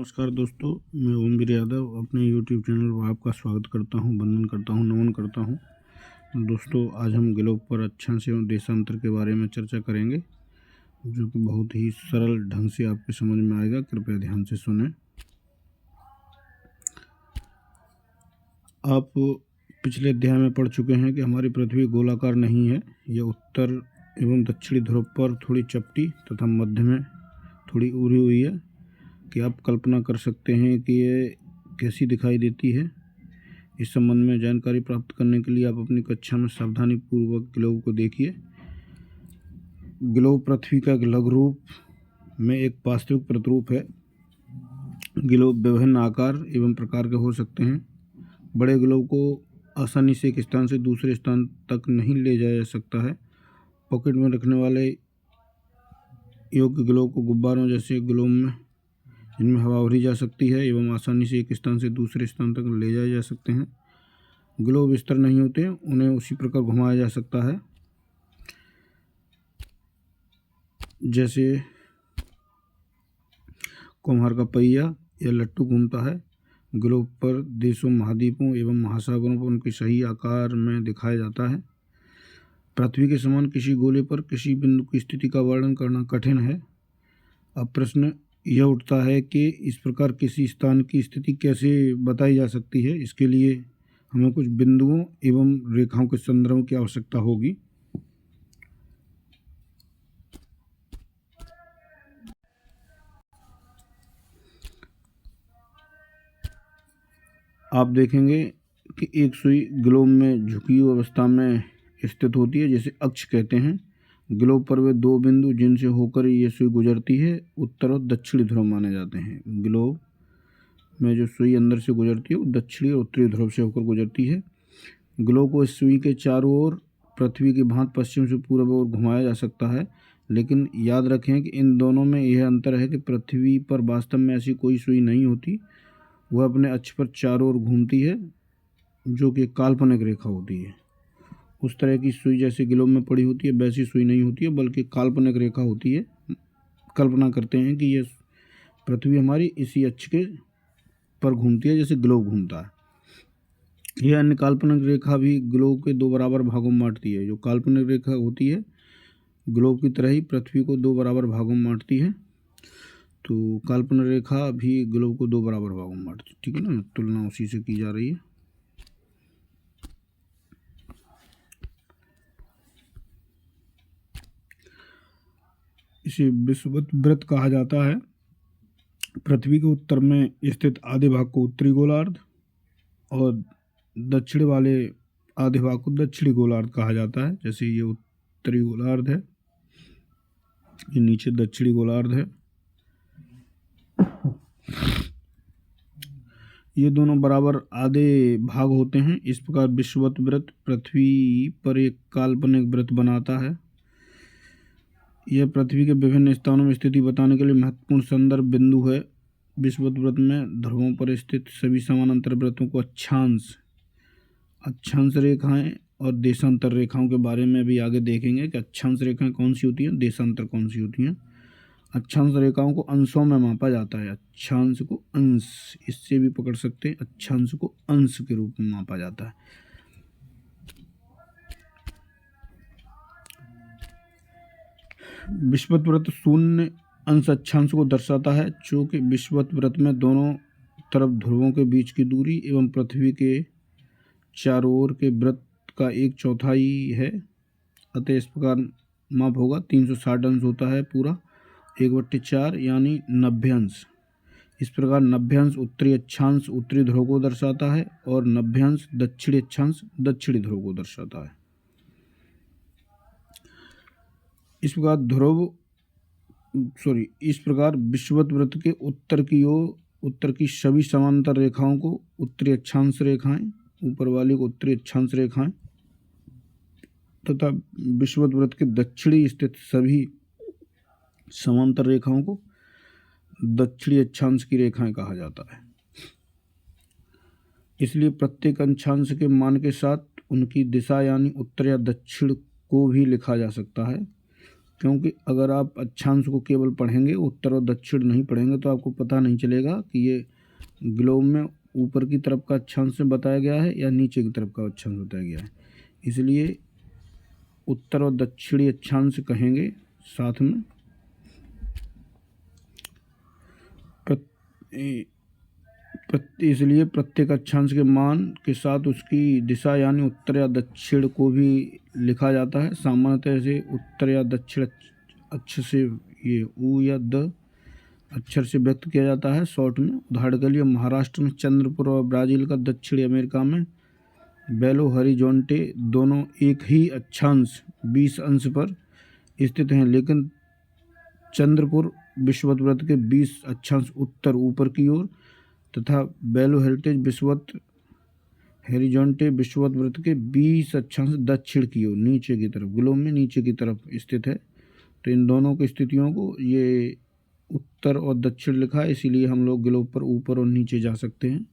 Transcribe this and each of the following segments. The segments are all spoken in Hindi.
नमस्कार दोस्तों, मैं ओमवीर यादव अपने YouTube चैनल पर आपका स्वागत करता हूं, वंदन करता हूं, नमन करता हूं। दोस्तों, आज हम ग्लोब पर अक्षांश एवं देशांतर के बारे में चर्चा करेंगे, जो कि बहुत ही सरल ढंग से आपके समझ में आएगा। कृपया ध्यान से सुनें। आप पिछले अध्याय में पढ़ चुके हैं कि हमारी पृथ्वी गोलाकार नहीं है। यह उत्तर एवं दक्षिणी ध्रुव पर थोड़ी चपटी तथा मध्य में थोड़ी उड़ी हुई है। कि आप कल्पना कर सकते हैं कि ये कैसी दिखाई देती है। इस संबंध में जानकारी प्राप्त करने के लिए आप अपनी कक्षा में सावधानीपूर्वक ग्लोब को देखिए। ग्लोब पृथ्वी का लघु रूप में एक वास्तविक प्रतिरूप है। ग्लोब विभिन्न आकार एवं प्रकार के हो सकते हैं। बड़े ग्लोब को आसानी से एक स्थान से दूसरे स्थान तक नहीं ले जाया जा सकता है। पॉकेट में रखने वाले योग्य ग्लोब को गुब्बारों जैसे ग्लोब में इनमें हवा भरी जा सकती है एवं आसानी से एक स्थान से दूसरे स्थान तक ले जाए जा सकते हैं। ग्लोब स्थिर नहीं होते, उन्हें उसी प्रकार घुमाया जा सकता है जैसे कुम्हार का पहिया या लट्टू घूमता है। ग्लोब पर देशों, महाद्वीपों एवं महासागरों पर उनके सही आकार में दिखाया जाता है। पृथ्वी के समान किसी गोले पर किसी बिंदु की स्थिति का वर्णन करना कठिन है। अब प्रश्न यह उठता है कि इस प्रकार किसी स्थान की स्थिति कैसे बताई जा सकती है। इसके लिए हमें कुछ बिंदुओं एवं रेखाओं के संदर्भ की आवश्यकता होगी। आप देखेंगे कि एक सुई ग्लोब में झुकी हुई अवस्था में स्थित होती है, जिसे अक्ष कहते हैं। ग्लोब पर वे दो बिंदु जिनसे होकर ये सुई गुजरती है उत्तर और दक्षिणी ध्रुव माने जाते हैं। ग्लोब में जो सुई अंदर से गुजरती है वो दक्षिणी और उत्तरी ध्रुव से होकर गुजरती है। ग्लोब को इस सुई के चारों ओर पृथ्वी की भांति पश्चिम से पूर्व ओर घुमाया जा सकता है, लेकिन याद रखें कि इन दोनों में यह अंतर है कि पृथ्वी पर वास्तव में ऐसी कोई सुई नहीं होती। वह अपने अक्ष पर चारों ओर घूमती है, जो कि काल्पनिक रेखा होती है। उस तरह की सुई जैसे ग्लोब में पड़ी होती है वैसी सुई नहीं होती है, बल्कि काल्पनिक रेखा होती है। कल्पना करते हैं कि यह पृथ्वी हमारी इसी अक्ष के पर घूमती है जैसे ग्लोब घूमता है। यह अन्य काल्पनिक रेखा भी ग्लोब के दो बराबर भागों में बांटती है। जो काल्पनिक रेखा होती है ग्लोब की तरह ही पृथ्वी को दो बराबर भागों में बांटती है। तो काल्पनिक रेखा भी ग्लोब को दो बराबर भागों में बांटती है। ठीक है ना, तुलना उसी से की जा रही है। इसे विषुवत वृत्त कहा जाता है। पृथ्वी के उत्तर में स्थित आधे भाग को उत्तरी गोलार्ध और दक्षिण वाले आधे भाग को दक्षिणी गोलार्ध कहा जाता है। जैसे ये उत्तरी गोलार्ध है, ये नीचे दक्षिणी गोलार्ध है। ये दोनों बराबर आधे भाग होते हैं। इस प्रकार विषुवत वृत्त पृथ्वी पर एक काल्पनिक वृत्त बनाता है। यह पृथ्वी के विभिन्न स्थानों में स्थिति बताने के लिए महत्वपूर्ण संदर्भ बिंदु है। विषुवत वृत्त में ध्रुवों पर स्थित सभी समानांतर वृत्तों को अक्षांश रेखाएं और देशांतर रेखाओं के बारे में भी आगे देखेंगे कि अक्षांश रेखाएं कौन सी होती हैं, देशांतर कौन सी होती हैं। अक्षांश रेखाओं को अंशों में मापा जाता है। अक्षांश को अंश इससे भी पकड़ सकते हैं। अक्षांश को अंश के रूप में मापा जाता है। विषुवत वृत्त शून्य अंश अक्षांश को दर्शाता है, जो कि विषुवत वृत्त में दोनों तरफ ध्रुवों के बीच की दूरी एवं पृथ्वी के चारों ओर के वृत्त का 1/4 है। अतः इस प्रकार माप होगा 360 अंश होता है पूरा 1/4 यानी 90 अंश। इस प्रकार 90 अंश उत्तरी अक्षांश उत्तरी ध्रुव को दर्शाता है और 90 अंश दक्षिणी अक्षांश दक्षिणी ध्रुव को दर्शाता है। इस प्रकार विषुवत वृत्त के उत्तर की सभी समांतर रेखाओं को उत्तरी अक्षांश रेखाएं, ऊपर वाली को उत्तरी अक्षांश रेखाएं तथा विषुवत वृत्त के दक्षिणी स्थित सभी समांतर रेखाओं को दक्षिणी अक्षांश की रेखाएं कहा जाता है। इसलिए प्रत्येक अक्षांश के मान के साथ उनकी दिशा यानी उत्तर या दक्षिण को भी लिखा जा सकता है। क्योंकि अगर आप अक्षांश को केवल पढ़ेंगे, उत्तर और दक्षिण नहीं पढ़ेंगे, तो आपको पता नहीं चलेगा कि ये ग्लोब में ऊपर की तरफ का अक्षांश बताया गया है या नीचे की तरफ का अक्षांश बताया गया है। इसलिए उत्तर और दक्षिणी अक्षांश कहेंगे साथ में। इसलिए प्रत्येक अक्षांश के मान के साथ उसकी दिशा यानी उत्तर या दक्षिण को भी लिखा जाता है। सामान्यतः इसे उत्तर या दक्षिण अक्ष से ये ऊ या द अक्षर से व्यक्त किया जाता है शॉर्ट में। उदाहरण के लिए महाराष्ट्र में चंद्रपुर और ब्राज़ील का दक्षिणी अमेरिका में बेलो हॉरिजॉन्टे दोनों एक ही अक्षांश 20 अंश पर स्थित हैं, लेकिन चंद्रपुर विषुवत वृत्त के 20 अक्षांश उत्तर ऊपर की ओर तथा बेलो हॉरिजॉन्टे विषुवत वृत्त के 20 अक्षांश दक्षिण की ओर नीचे की तरफ, ग्लोब में नीचे की तरफ स्थित है। तो इन दोनों की स्थितियों को ये उत्तर और दक्षिण लिखा है, इसीलिए हम लोग ग्लोब पर ऊपर और नीचे जा सकते हैं।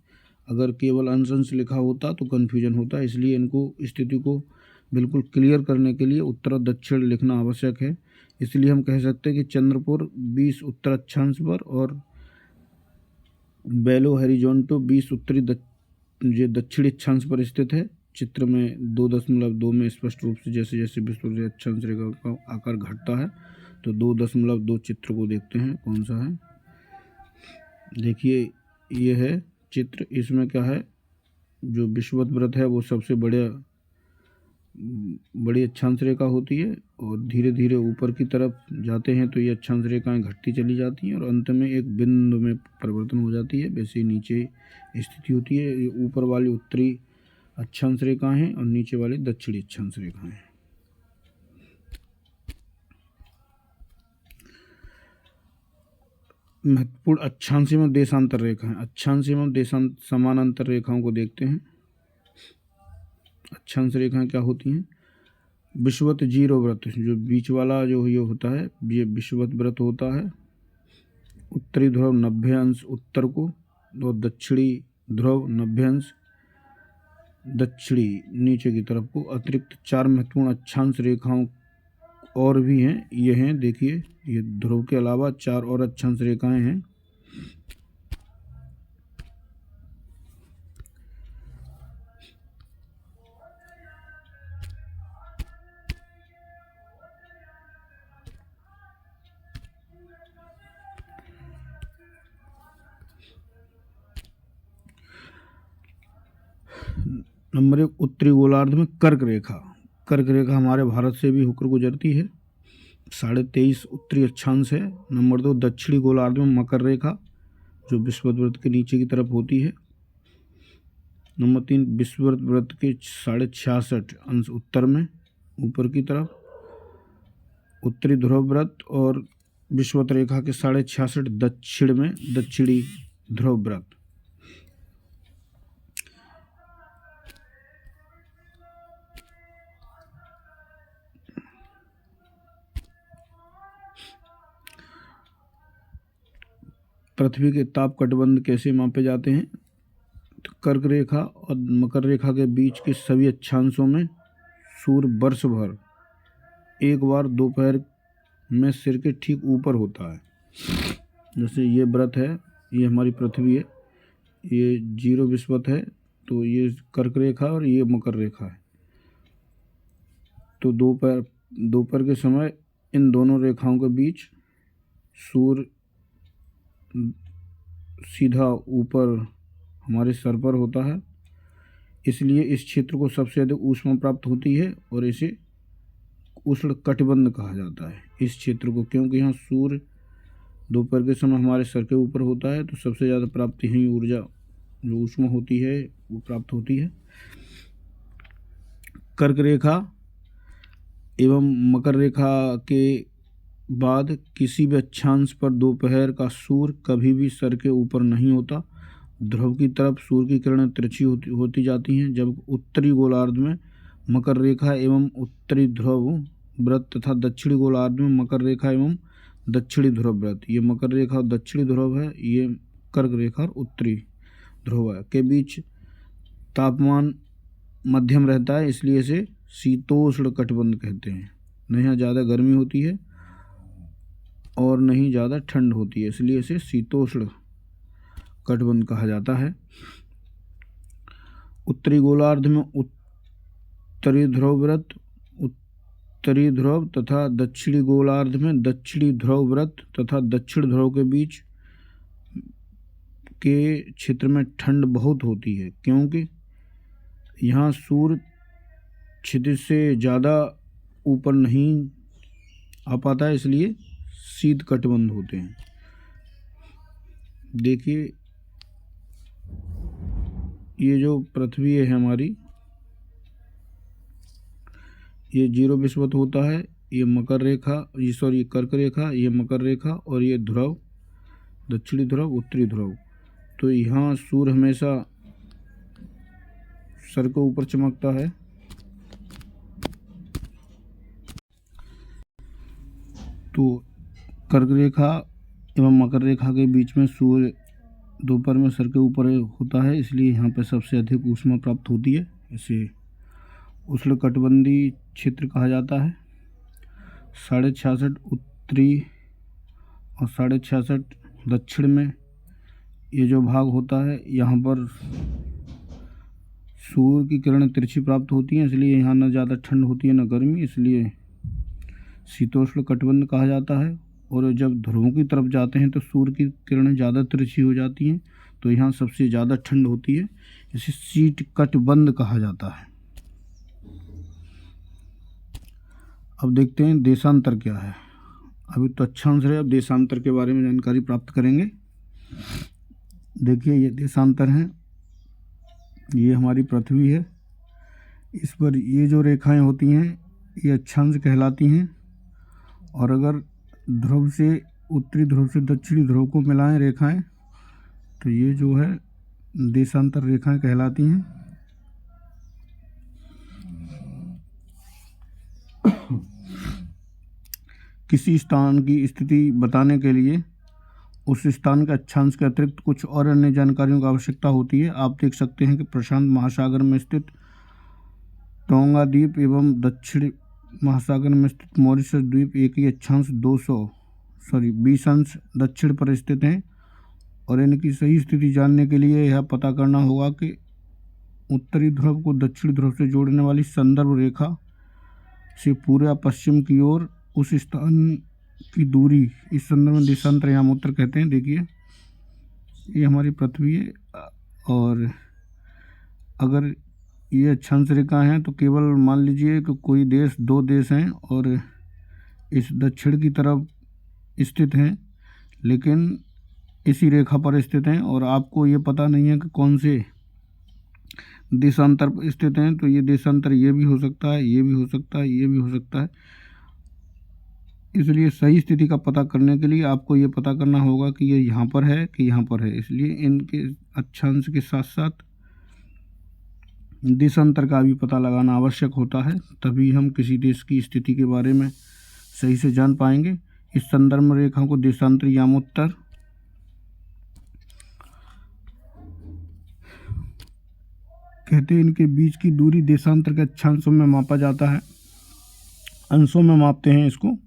अगर केवल अंश अंश लिखा होता तो कन्फ्यूजन होता, इसलिए इनको स्थिति को बिल्कुल क्लियर करने के लिए उत्तर और दक्षिण लिखना आवश्यक है। इसलिए हम कह सकते हैं कि चंद्रपुर 20 उत्तर अक्षांश पर और बेलो हॉरिजॉन्टे 20 उत्तरी दक्षिणी अक्षांश पर स्थित है। चित्र में 2.2 में स्पष्ट रूप से जैसे जैसे विषुवत अक्षांश रेखा का आकार घटता है, तो 2.2 चित्र को देखते हैं कौन सा है। देखिए ये है चित्र, इसमें क्या है, जो विषुवत वृत्त है वो सबसे बड़ी अक्षांश रेखा होती है और धीरे धीरे ऊपर की तरफ जाते हैं तो ये अक्षांश रेखाएं घटती चली जाती हैं और अंत में एक बिंदु में परिवर्तन हो जाती है। वैसे ही नीचे स्थिति होती है। ये ऊपर वाली उत्तरी अक्षांश रेखाएं हैं और नीचे वाली दक्षिणी अक्षांश रेखाएं हैं। महत्वपूर्ण अक्षांश एवं देशांतर रेखाएं। अक्षांश एवं समानांतर रेखाओं को देखते हैं। अक्षांश रेखाएं क्या होती हैं? विषुवत जीरो वृत्त, जो बीच वाला जो ये होता है, ये विषुवत वृत्त होता है। उत्तरी ध्रुव 90 अंश उत्तर को और दक्षिणी ध्रुव 90 अंश दक्षिणी नीचे की तरफ को। अतिरिक्त 4 महत्वपूर्ण अक्षांश रेखाओं और भी हैं। ये हैं, देखिए, ये ध्रुव के अलावा 4 और अक्षांश रेखाएं हैं। नंबर 1 उत्तरी गोलार्ध में कर्क रेखा। कर्क रेखा हमारे भारत से भी होकर गुजरती है। 23.5 उत्तरी अक्षांश है। नंबर 2 दक्षिणी गोलार्ध में मकर रेखा, जो विषुवत वृत्त के नीचे की तरफ होती है। नंबर 3 विषुवत वृत्त के 66.5 अंश उत्तर में ऊपर की तरफ। उत्तरी ध्रुव वृत्त और विषुवत रेखा के 66.5 दक्षिण में दक्षिणी ध्रुव वृत्त। पृथ्वी के ताप कटबंध कैसे मापे जाते हैं? तो कर्क रेखा और मकर रेखा के बीच के सभी अक्षांशों में सूर्य वर्ष भर एक बार दोपहर में सिर के ठीक ऊपर होता है। जैसे ये व्रत है, ये हमारी पृथ्वी है, ये जीरो विषुवत है, तो ये कर्क रेखा और ये मकर रेखा है। तो दोपहर के समय इन दोनों रेखाओं के बीच सूर्य सीधा ऊपर हमारे सर पर होता है, इसलिए इस क्षेत्र को सबसे अधिक ऊष्मा प्राप्त होती है और इसे उष्ण कटिबंध कहा जाता है इस क्षेत्र को, क्योंकि यहाँ सूर्य दोपहर के समय हमारे सर के ऊपर होता है, तो सबसे ज़्यादा प्राप्ति यहीं ऊर्जा जो ऊष्मा होती है वो प्राप्त होती है। कर्क रेखा एवं मकर रेखा के बाद किसी भी अक्षांश पर दोपहर का सूर्य कभी भी सर के ऊपर नहीं होता। ध्रुव की तरफ सूर्य की किरणें तिरछी होती जाती हैं, जब उत्तरी गोलार्ध में मकर रेखा एवं उत्तरी ध्रुव वृत्त तथा दक्षिणी गोलार्ध में मकर रेखा एवं दक्षिणी ध्रुव वृत्त, ये मकर रेखा और दक्षिणी ध्रुव है, ये कर्क रेखा और उत्तरी ध्रुव है, के बीच तापमान मध्यम रहता है, इसलिए इसे शीतोष्ण कटिबंध कहते हैं। न यहाँ ज़्यादा गर्मी होती है और न ही ज़्यादा ठंड होती है, इसलिए इसे शीतोष्ण कटिबंध कहा जाता है। उत्तरी गोलार्ध में उत्तरी ध्रुववृत्त, उत्तरी ध्रुव तथा दक्षिणी गोलार्ध में दक्षिणी ध्रुववृत्त तथा दक्षिण ध्रुव के बीच के क्षेत्र में ठंड बहुत होती है, क्योंकि यहाँ सूर्य क्षितिज से ज़्यादा ऊपर नहीं आ पाता है, इसलिए शीत कटिबंध होते हैं। देखिए ये जो पृथ्वी है हमारी, ये 0 विषुवत होता है, ये मकर रेखा, ये सॉरी कर्क रेखा, ये मकर रेखा और ये ध्रुव, दक्षिणी ध्रुव उत्तरी ध्रुव। तो यहाँ सूर्य हमेशा सर के ऊपर चमकता है। तो कर्क रेखा एवं मकर रेखा के बीच में सूर्य दोपहर में सर के ऊपर होता है, इसलिए यहाँ पर सबसे अधिक ऊष्मा प्राप्त होती है। इसे उष्णकटिबंधीय क्षेत्र कहा जाता है। 66.5 उत्तरी और 66.5 दक्षिण में ये जो भाग होता है, यहाँ पर सूर्य की किरणें तिरछी प्राप्त होती हैं, इसलिए यहाँ न ज़्यादा ठंड होती है न गर्मी, इसलिए शीतोष्ण कटिबंध कहा जाता है। और जब ध्रुवों की तरफ जाते हैं तो सूर्य की किरणें ज़्यादा तिरछी हो जाती हैं, तो यहाँ सबसे ज़्यादा ठंड होती है, इसे शीत कटिबंध कहा जाता है। अब देखते हैं देशांतर क्या है। अभी तो अक्षांश है, अब देशांतर के बारे में जानकारी प्राप्त करेंगे। देखिए ये देशांतर हैं, ये हमारी पृथ्वी है, इस पर ये जो रेखाएं होती हैं ये अक्षांश कहलाती हैं। और अगर ध्रुव से उत्तरी ध्रुव से दक्षिणी ध्रुव को मिलाएं रेखाएं, तो ये जो है देशांतर रेखाएं कहलाती हैं। किसी स्थान की स्थिति बताने के लिए उस स्थान के अक्षांश के अतिरिक्त कुछ और अन्य जानकारियों की आवश्यकता होती है। आप देख सकते हैं कि प्रशांत महासागर में स्थित टोंगा द्वीप एवं दक्षिण महासागर में स्थित मॉरिशस द्वीप एक ही अक्षांश 20 अंश दक्षिण पर स्थित हैं। और इनकी सही स्थिति जानने के लिए यह पता करना होगा कि उत्तरी ध्रुव को दक्षिणी ध्रुव से जोड़ने वाली संदर्भ रेखा से पूर्व पश्चिम की ओर उस स्थान की दूरी, इस संदर्भ में देशांतर यामोत्तर कहते हैं। देखिए ये हमारी पृथ्वी है, और अगर ये अक्षांश रेखा हैं तो केवल मान लीजिए कि कोई देश, 2 देश हैं और इस दक्षिण की तरफ स्थित हैं, लेकिन इसी रेखा पर स्थित हैं, और आपको ये पता नहीं है कि कौन से देशांतर पर स्थित हैं, तो ये देशांतर ये भी हो सकता है, ये भी हो सकता है, ये भी हो सकता है। इसलिए सही स्थिति का पता करने के लिए आपको ये पता करना होगा कि ये यहाँ पर है कि यहाँ पर है। इसलिए इनके अक्षांश के साथ साथ देशांतर का भी पता लगाना आवश्यक होता है, तभी हम किसी देश की स्थिति के बारे में सही से जान पाएंगे। इस संदर्भ रेखा को देशांतर यामोत्तर कहते हैं। इनके बीच की दूरी देशांतर के अक्षांशों में मापा जाता है, अंशों में मापते हैं इसको।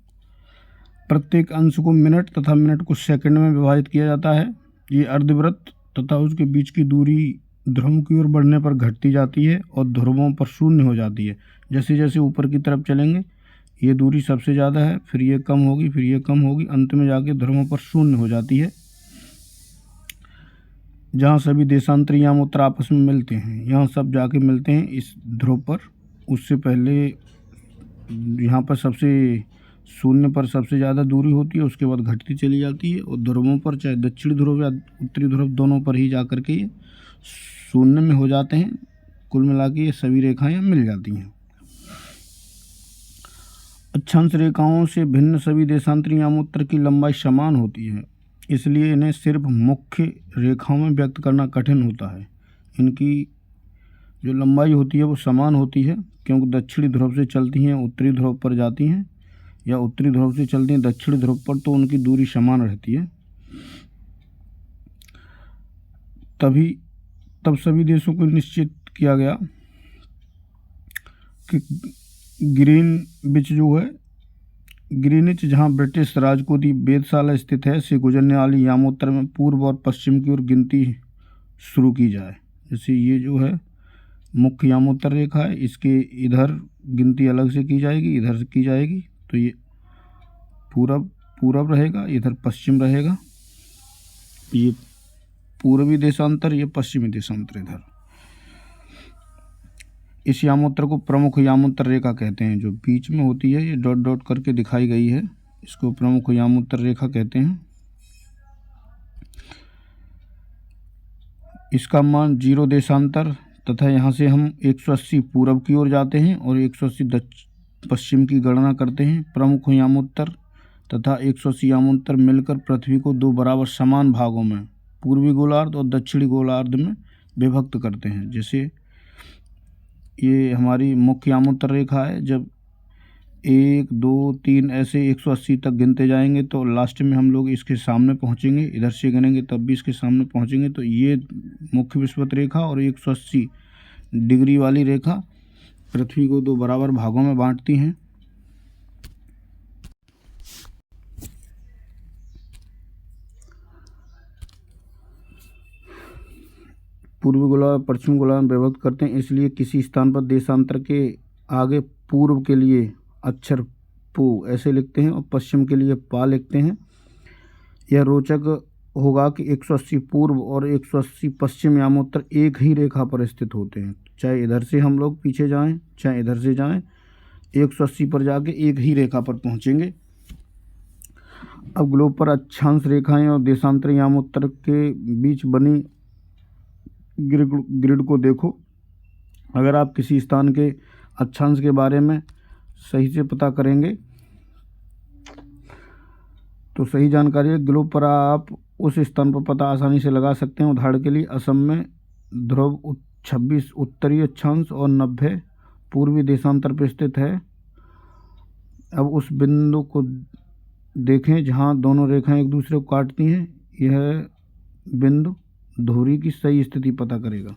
प्रत्येक अंश को मिनट तथा मिनट को सेकंड में विभाजित किया जाता है। ये अर्धवृत्त तथा उसके बीच की दूरी ध्रुवों की ओर बढ़ने पर घटती जाती है और ध्रुवों पर शून्य हो जाती है। जैसे जैसे ऊपर की तरफ चलेंगे ये दूरी सबसे ज़्यादा है, फिर ये कम होगी, फिर ये कम होगी, अंत में जाके ध्रुवों पर शून्य हो जाती है। जहाँ सभी देशांतर यामोत्तर आपस में मिलते हैं, यहाँ सब जाके मिलते हैं इस ध्रुव पर। उससे पहले यहाँ पर सबसे शून्य पर सबसे ज़्यादा दूरी होती है, उसके बाद घटती चली जाती है, और ध्रुवों पर चाहे दक्षिणी ध्रुव या उत्तरी ध्रुव दोनों पर ही जा कर के ये शून्य में हो जाते हैं। कुल मिला के ये सभी रेखाएं मिल जाती हैं। अक्षांश रेखाओं से भिन्न सभी देशांतर यामोत्तर की लंबाई समान होती है, इसलिए इन्हें सिर्फ मुख्य रेखाओं में व्यक्त करना कठिन होता है। इनकी जो लंबाई होती है वो समान होती है, क्योंकि दक्षिणी ध्रुव से चलती हैं उत्तरी ध्रुव पर जाती हैं, या उत्तरी ध्रुव से चलती हैं दक्षिणी ध्रुव पर, तो उनकी दूरी समान रहती है। तब सभी देशों को निश्चित किया गया कि ग्रीनविच जो है ग्रीनिच, जहाँ ब्रिटिश राजकोषीय वेधशाला स्थित है, से गुजरने वाली यामोत्तर में पूर्व और पश्चिम की ओर गिनती शुरू की जाए। जैसे ये जो है मुख्य यामोत्तर रेखा है, इसके इधर गिनती अलग से की जाएगी, इधर से की जाएगी, तो ये पूरब रहेगा, इधर पश्चिम रहेगा, ये पूर्वी देशांतर, ये पश्चिमी देशांतर इधर। इस यामोत्तर को प्रमुख यामोत्तर रेखा कहते हैं। जो बीच में होती है ये डॉट डॉट करके दिखाई गई है, इसको प्रमुख यामोत्तर रेखा कहते हैं। इसका मान 0 देशांतर तथा यहाँ से हम 180 पूरब की ओर जाते हैं और 180 पश्चिम की गणना करते हैं। प्रमुख यामोत्तर तथा 180 यामोत्तर मिलकर पृथ्वी को दो बराबर समान भागों में, पूर्वी गोलार्ध और दक्षिणी गोलार्ध में विभक्त करते हैं। जैसे ये हमारी मुख्य यामोत्तर रेखा है, जब 1 2 3 ऐसे 180 तक गिनते जाएंगे तो लास्ट में हम लोग इसके सामने पहुंचेंगे, इधर से गिनेंगे तब भी इसके सामने पहुंचेंगे। तो ये मुख्य विषुवत रेखा और 180 डिग्री वाली रेखा पृथ्वी को दो बराबर भागों में बांटती हैं। पूर्वी गोलार्ध पश्चिमी गोलार्ध में विभक्त करते हैं, इसलिए किसी स्थान पर देशांतर के आगे पूर्व के लिए अक्षर पू ऐसे लिखते हैं और पश्चिम के लिए पा लिखते हैं। यह रोचक होगा कि 180 पूर्व और 180 पश्चिम यामोत्तर एक ही रेखा पर स्थित होते हैं, चाहे इधर से हम लोग पीछे जाएं चाहे इधर से जाएं, 180 पर जाके एक ही रेखा पर पहुंचेंगे। अब ग्लोब पर अक्षांश रेखाएं और देशांतर यामोत्तर के बीच बनी ग्रिड को देखो। अगर आप किसी स्थान के अक्षांश के बारे में सही से पता करेंगे तो सही जानकारी है, ग्लोब पर आप उस स्थान पर पता आसानी से लगा सकते हैं। उदाहरण के लिए असम में ध्रुव 26 उत्तरी अक्षांश और 90 पूर्वी देशांतर पर स्थित है। अब उस बिंदु को देखें जहां दोनों रेखाएं एक दूसरे को काटती हैं, यह बिंदु धुरी की सही स्थिति पता करेगा।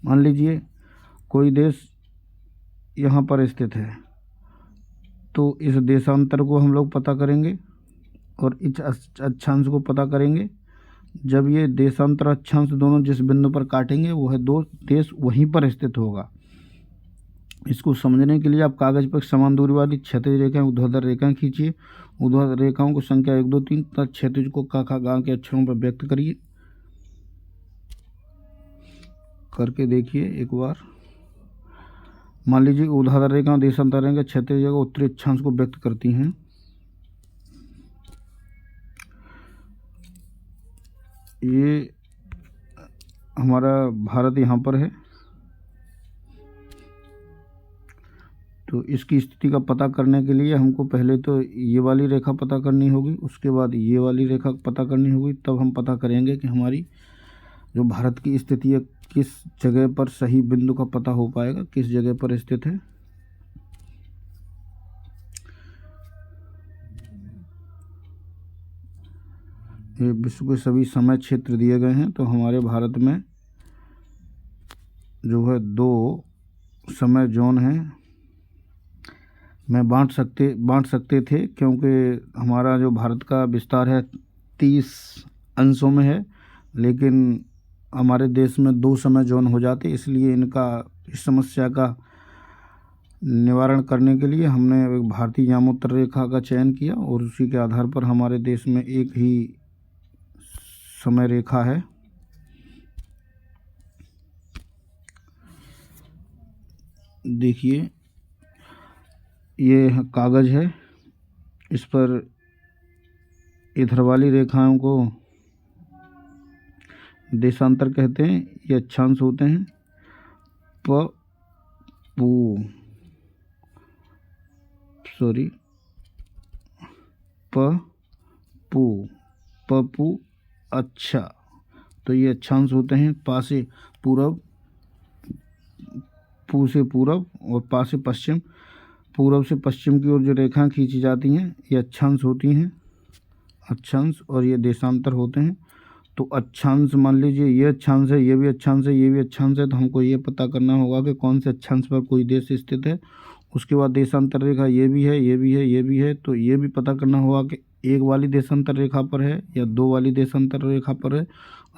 मान लीजिए कोई देश यहाँ पर स्थित है, तो इस देशांतर को हम लोग पता करेंगे और इस अक्षांश को पता करेंगे। जब ये देशांतर अक्षांश दोनों जिस बिंदु पर काटेंगे वह दो देश वहीं पर स्थित होगा। इसको समझने के लिए आप कागज पर समान दूरी वाली क्षैतिज रेखाएं ऊर्ध्वाधर रेखाएं खींचिए। ऊर्ध्वाधर रेखाओं को संख्या 1 2 3 तथा क्षैतिज को क ख ग के अक्षरों पर व्यक्त करिए। करके देखिए एक बार। मान लीजिए ऊर्ध्वाधर रेखा देशांतर रेखा क्षैतिज रेखा उत्तरी अक्षांश को व्यक्त करती हैं। ये हमारा भारत यहाँ पर है, तो इसकी स्थिति का पता करने के लिए हमको पहले तो ये वाली रेखा पता करनी होगी, उसके बाद ये वाली रेखा पता करनी होगी, तब हम पता करेंगे कि हमारी जो भारत की स्थिति है किस जगह पर सही बिंदु का पता हो पाएगा, किस जगह पर स्थित है। ये विश्व के सभी समय क्षेत्र दिए गए हैं, तो हमारे भारत में जो है 2 समय जोन हैं। मैं बांट सकते थे, क्योंकि हमारा जो भारत का विस्तार है 30 अंशों में है, लेकिन हमारे देश में 2 समय जोन हो जाते, इसलिए इस समस्या का निवारण करने के लिए हमने एक भारतीय यामोत्तर रेखा का चयन किया और उसी के आधार पर हमारे देश में एक ही समय रेखा है। देखिए ये कागज़ है, इस पर इधर वाली रेखाओं को देशांतर कहते हैं, ये अक्षांश होते हैं। प पू अच्छा, तो ये अक्षांश होते हैं। पा से पूरब, पू से पूरब और पा से पश्चिम। पूरब से पश्चिम की ओर जो रेखाएं खींची जाती हैं ये अक्षांश होती हैं, अक्षांश, और ये देशांतर होते हैं। तो अक्षांश मान लीजिए ये अक्षांश है, ये भी अक्षांश है, ये भी अक्षांश है, तो हमको ये पता करना होगा कि कौन से अक्षांश पर कोई देश स्थित है उसके बाद देशांतर रेखा ये भी है, ये भी है, ये भी है। तो ये भी पता करना होगा कि एक वाली देशांतर रेखा पर है या दो वाली देशांतर रेखा पर है,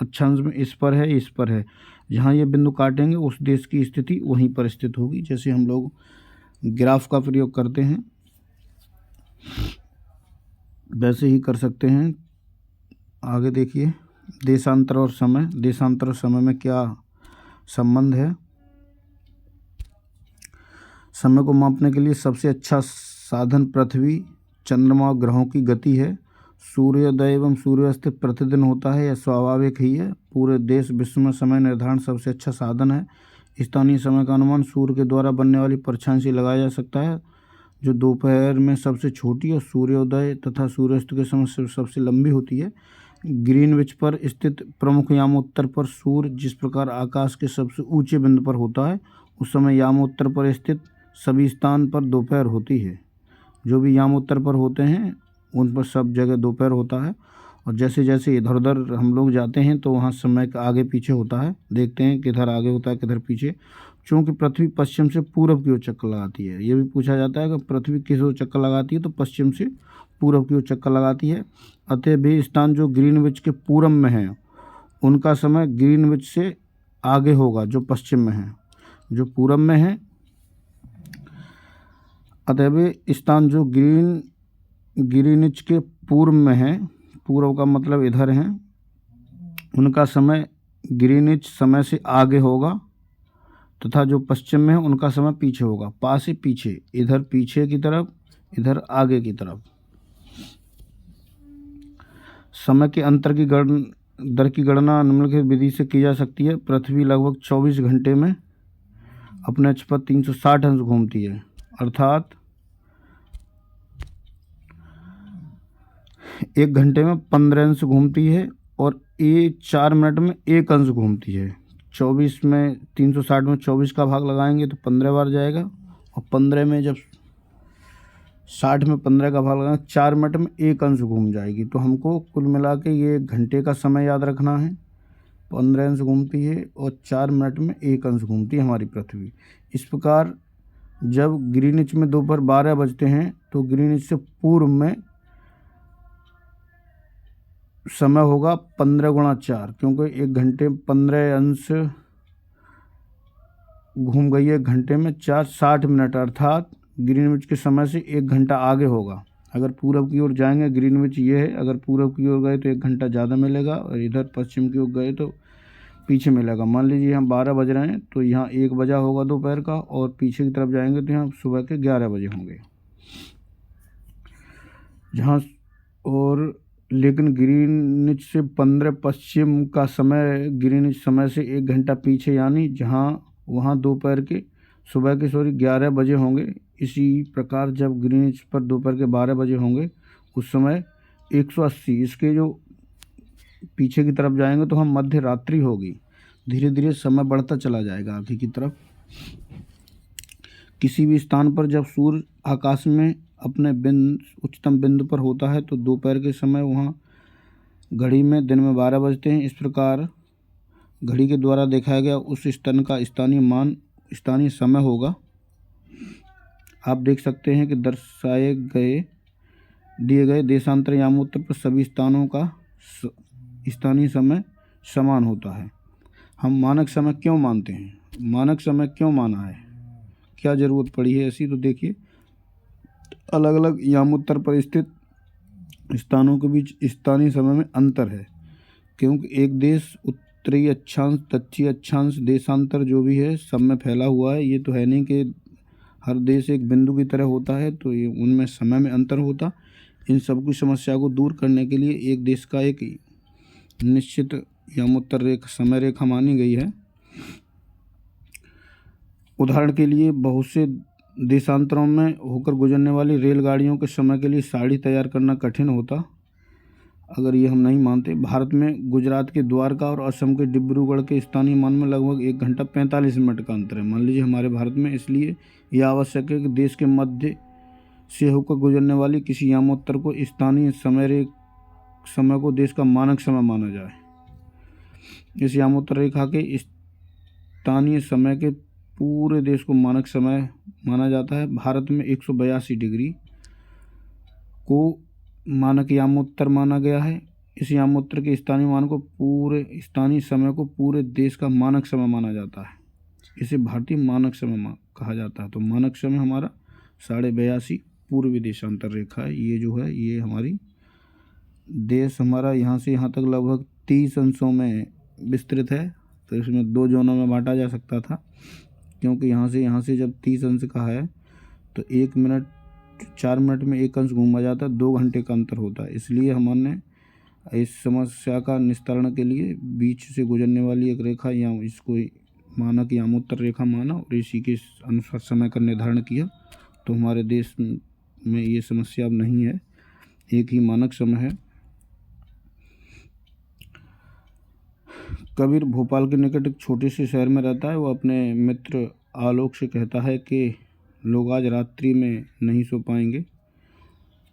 अक्षांश में इस पर है, इस पर है। जहाँ ये बिंदु काटेंगे उस देश की स्थिति वहीं पर स्थित होगी। जैसे हम लोग ग्राफ का प्रयोग करते हैं वैसे ही कर सकते हैं। आगे देखिए, देशांतर और समय। देशांतर और समय में क्या संबंध है? समय को मापने के लिए सबसे अच्छा साधन पृथ्वी, चंद्रमा और ग्रहों की गति है। सूर्योदय एवं सूर्यास्त प्रतिदिन होता है, यह स्वाभाविक ही है। पूरे देश विश्व में समय निर्धारण सबसे अच्छा साधन है। स्थानीय समय का अनुमान सूर्य के द्वारा बनने वाली परछाई से लगाया जा सकता है, जो दोपहर में सबसे छोटी और सूर्योदय तथा सूर्यास्त के समय से सबसे लंबी होती है। ग्रीनविच पर स्थित प्रमुख यामोत्तर पर सूर्य जिस प्रकार आकाश के सबसे ऊंचे बिंदु पर होता है, उस समय यामोत्तर पर स्थित सभी स्थान पर दोपहर होती है। जो भी यामोत्तर पर होते हैं उन पर सब जगह दोपहर होता है। और जैसे जैसे इधर उधर हम लोग जाते हैं तो वहाँ समय का आगे पीछे होता है। देखते हैं किधर आगे होता है किधर पीछे। चूँकि पृथ्वी पश्चिम से पूरब की ओर चक्कर लगाती है, ये भी पूछा जाता है कि पृथ्वी किस ओर चक्कर लगाती है, तो पश्चिम से पूरब की ओर चक्कर लगाती है। अतः वे स्थान जो ग्रीनविच के पूरब में हैं उनका समय ग्रीनविच से आगे होगा जो पश्चिम में है। जो पूरब में है, अतः वे स्थान जो ग्रीनिच के पूर्व में है, पूर्व का मतलब इधर है, उनका समय ग्रीनिच समय से आगे होगा तथा जो पश्चिम में है उनका समय पीछे होगा। पास से पीछे, इधर पीछे की तरफ, इधर आगे की तरफ। समय के अंतर की दर की गणना निम्नलिखित विधि से की जा सकती है। पृथ्वी लगभग 24 घंटे में अपने अक्ष पर 360 अंश घूमती है, अर्थात 1 घंटे में 15 अंश घूमती है और 4 मिनट में 1 अंश घूमती है। 24 में 360 में 24 का भाग लगाएंगे तो 15 बार जाएगा, और 15 में जब 60 में 15 का भाग लगाएंगे 4 मिनट में 1 अंश घूम जाएगी। तो हमको कुल मिला के ये घंटे का समय याद रखना है। 15 अंश घूमती है और 4 मिनट में 1 अंश घूमती है हमारी पृथ्वी। इस प्रकार जब ग्रीनिच में दोपहर 12 बजते हैं तो ग्रीनिच से पूर्व में समय होगा 15 गुणा 4, क्योंकि 1 घंटे 15 अंश घूम गई है। 1 घंटे में 4 60 मिनट, अर्थात ग्रीनविच के समय से 1 घंटा आगे होगा। अगर पूरब की ओर जाएंगे, ग्रीनविच ये है, अगर पूरब की ओर गए तो 1 घंटा ज़्यादा मिलेगा, और इधर पश्चिम की ओर गए तो पीछे मिलेगा। मान लीजिए हम 12 बज रहे हैं तो यहाँ 1 बजा होगा दोपहर का, और पीछे की तरफ जाएंगे तो यहाँ सुबह के 11 बजे होंगे जहाँ। और लेकिन ग्रीनिच से 15 पश्चिम का समय ग्रीनिच समय से 1 घंटा पीछे, यानी जहाँ वहाँ दोपहर के सुबह के 11 बजे होंगे। इसी प्रकार जब ग्रीनिच पर दोपहर के 12 बजे होंगे उस समय 180, इसके जो पीछे की तरफ जाएंगे तो हम मध्य रात्रि होगी। धीरे धीरे समय बढ़ता चला जाएगा आगे की तरफ। किसी भी स्थान पर जब सूर्य आकाश में अपने उच्चतम बिंदु पर होता है तो दोपहर के समय वहाँ घड़ी में दिन में 12 बजते हैं। इस प्रकार घड़ी के द्वारा दिखाया गया उस स्थान का स्थानीय समय होगा। आप देख सकते हैं कि दिए गए देशांतर यामोत्तर पर सभी स्थानों का स्थानीय समय समान होता है। हम मानक समय क्यों मानते हैं? मानक समय क्यों माना है, क्या ज़रूरत पड़ी है ऐसी? तो देखिए, अलग अलग यामोत्तर पर स्थित स्थानों के बीच स्थानीय समय में अंतर है, क्योंकि एक देश उत्तरी अक्षांश दक्षिणी अक्षांश देशांतर जो भी है सब में फैला हुआ है। ये तो है नहीं कि हर देश एक बिंदु की तरह होता है, तो ये उनमें समय में अंतर होता। इन सब की समस्या को दूर करने के लिए एक देश का एक निश्चित यामोत्तर रेखा समय रेखा मानी गई है। उदाहरण के लिए बहुत से देशांतरों में होकर गुजरने वाली रेलगाड़ियों के समय के लिए सारणी तैयार करना कठिन होता अगर ये हम नहीं मानते। भारत में गुजरात के द्वारका और असम के डिब्रूगढ़ के स्थानीय मान में लगभग 1 घंटा 45 मिनट का अंतर है। मान लीजिए हमारे भारत में, इसलिए यह आवश्यक है कि देश के मध्य से होकर गुजरने वाली किसी यामोत्तर को स्थानीय समय को देश का मानक समय माना जाए। इस यामोत्तर रेखा के स्थानीय समय के पूरे देश को मानक समय माना जाता है। भारत में 182 डिग्री को मानक यामोत्तर माना गया है। इस यामोत्तर के स्थानीय समय को पूरे देश का मानक समय माना जाता है। इसे भारतीय मानक समय कहा जाता है। तो मानक समय हमारा 82.5 पूर्वी देशांतर रेखा है। ये जो है ये हमारी देश हमारा यहाँ से यहाँ तक लगभग 30 अंशों में विस्तृत है। तो इसमें 2 जोनों में बांटा जा सकता था, क्योंकि यहाँ से जब 30 अंश का है तो 4 मिनट में 1 अंश घूमा जाता है, 2 घंटे का अंतर होता है। इसलिए हमने इस समस्या का निस्तारण के लिए बीच से गुजरने वाली एक रेखा या इसको मानक यामोत्तर रेखा माना और इसी के अनुसार समय का निर्धारण किया। तो हमारे देश में ये समस्या अब नहीं है, एक ही मानक समय है। कबीर भोपाल के निकट एक छोटे से शहर में रहता है। वो अपने मित्र आलोक से कहता है कि लोग आज रात्रि में नहीं सो पाएंगे।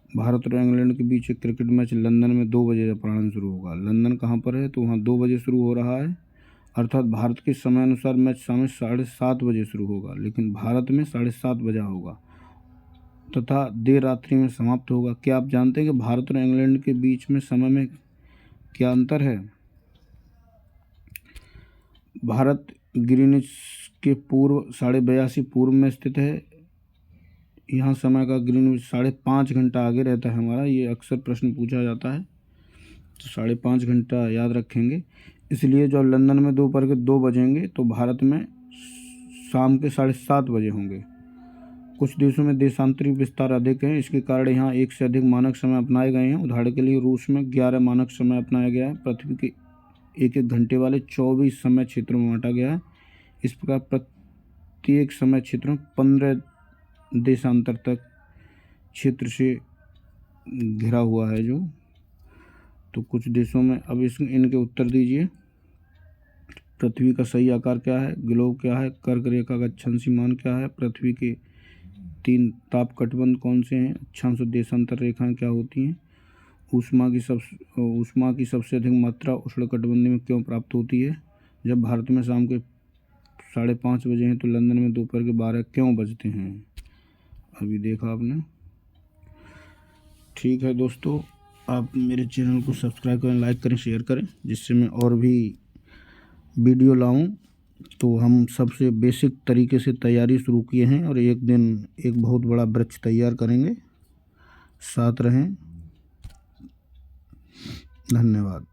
भारत और इंग्लैंड के बीच एक क्रिकेट मैच लंदन में 2 बजे अपराह्न शुरू होगा। लंदन कहाँ पर है? तो वहाँ 2 बजे शुरू हो रहा है, अर्थात भारत के समय अनुसार मैच शाम 7:30 बजे शुरू होगा, लेकिन भारत में 7:30 बजा होगा तथा देर रात्रि में समाप्त होगा। क्या आप जानते हैं कि भारत और इंग्लैंड के बीच में समय में क्या अंतर है? भारत ग्रीनिच के पूर्व 82.5 पूर्व में स्थित है। यहाँ समय का ग्रीनिच 5.5 घंटा आगे रहता है हमारा। ये अक्सर प्रश्न पूछा जाता है, तो 5.5 घंटा याद रखेंगे। इसलिए जब लंदन में दोपहर के 2 बजेंगे तो भारत में शाम के 7:30 बजे होंगे। कुछ देशों में देशांतरिक विस्तार अधिक है, इसके कारण यहाँ 1 से अधिक मानक समय अपनाए गए हैं। उदाहरण के लिए रूस में 11 मानक समय अपनाया गया है। पृथ्वी के 1-1 घंटे वाले 24 समय क्षेत्रों में बांटा गया है। इस प्रकार प्रत्येक समय क्षेत्र में 15 देशांतर तक क्षेत्र से घिरा हुआ है जो। तो कुछ देशों में अब इनके उत्तर दीजिए। पृथ्वी का सही आकार क्या है? ग्लोब क्या है? कर्क रेखा का अक्षांशी मान क्या है? पृथ्वी के 3 ताप कटबंध कौन से हैं? अक्षांश और देशांतर रेखाएं क्या होती हैं? ऊष्मा की सबसे अधिक मात्रा उष्णकटिबंध में क्यों प्राप्त होती है? जब भारत में शाम के 5:30 बजे हैं तो लंदन में दोपहर के 12 क्यों बजते हैं? अभी देखा आपने। ठीक है दोस्तों, आप मेरे चैनल को सब्सक्राइब करें, लाइक करें, शेयर करें, जिससे मैं और भी वीडियो लाऊं। तो हम सबसे बेसिक तरीके से तैयारी शुरू किए हैं और एक दिन एक बहुत बड़ा वृक्ष तैयार करेंगे। साथ रहें। धन्यवाद।